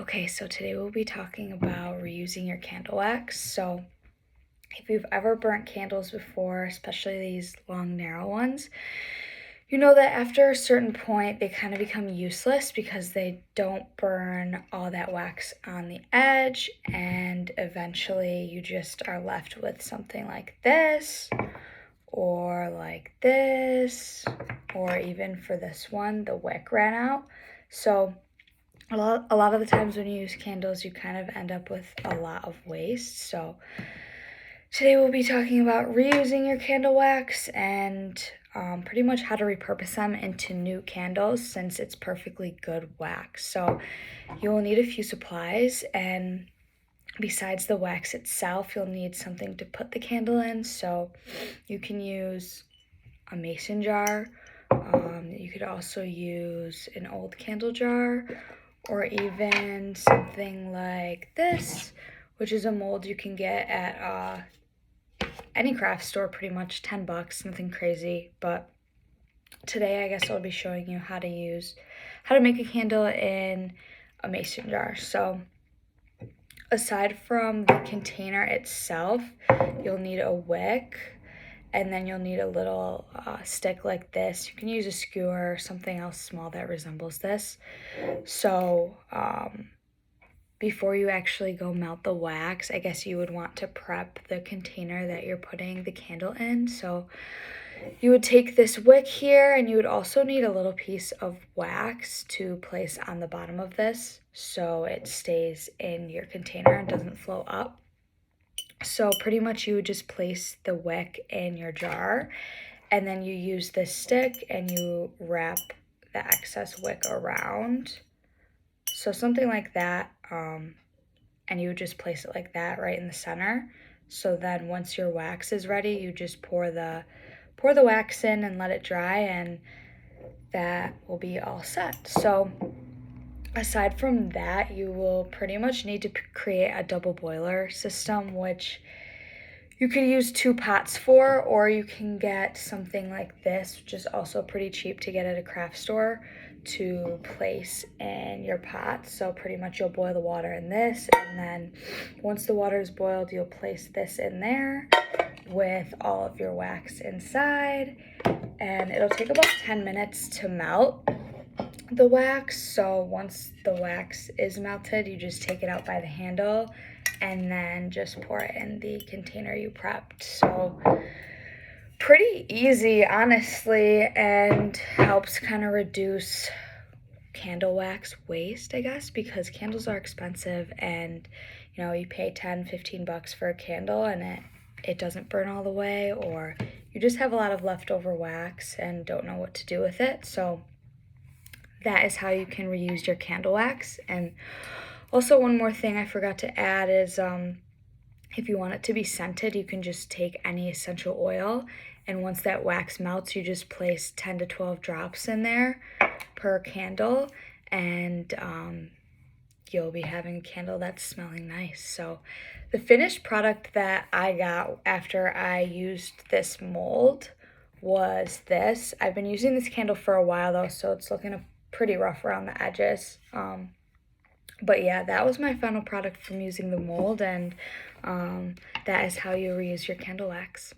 Okay, so today we'll be talking about reusing your candle wax. So if you've ever burnt candles before, especially these long, narrow ones, you know that after a certain point, they kind of become useless because they don't burn all that wax on the edge, and eventually you just are left with something like this, or like this, or even for this one, the wick ran out. So a lot of the times when you use candles, you kind of end up with a lot of waste. So today we'll be talking about reusing your candle wax and pretty much how to repurpose them into new candles since it's perfectly good wax. So you will need a few supplies, and besides the wax itself, you'll need something to put the candle in. So you can use a mason jar. You could also use an old candle jar, or even something like this, which is a mold you can get at any craft store, pretty much, 10 bucks, nothing crazy. But today I guess I'll be showing you how to make a candle in a mason jar. So aside from the container itself, you'll need a wick, and then you'll need a little stick like this. You can use a skewer or something else small that resembles this. So before you actually go melt the wax, I guess you would want to prep the container that you're putting the candle in. So you would take this wick here, and you would also need a little piece of wax to place on the bottom of this so it stays in your container and doesn't flow up. So pretty much you would just place the wick in your jar, and then you use this stick and you wrap the excess wick around. So something like that, and you would just place it like that right in the center. So then once your wax is ready, you just pour the wax in and let it dry, and that will be all set. So aside from that, you will pretty much need to create a double boiler system, which you could use 2 pots for, or you can get something like this, which is also pretty cheap to get at a craft store, to place in your pot. So pretty much you'll boil the water in this, and then once the water is boiled, you'll place this in there with all of your wax inside, and it'll take about 10 minutes to melt the wax. So once the wax is melted, you just take it out by the handle and then just pour it in the container you prepped. So pretty easy, honestly, and helps kind of reduce candle wax waste, I guess, because candles are expensive, and you pay 10-15 bucks for a candle and it doesn't burn all the way, or you just have a lot of leftover wax and don't know what to do with it. So that is how you can reuse your candle wax. And also, one more thing I forgot to add is if you want it to be scented, you can just take any essential oil, and once that wax melts, you just place 10 to 12 drops in there per candle, and you'll be having a candle that's smelling nice. So the finished product that I got after I used this mold was this. I've been using this candle for a while though, so it's looking pretty rough around the edges. But yeah, that was my final product from using the mold, and that is how you reuse your candle wax.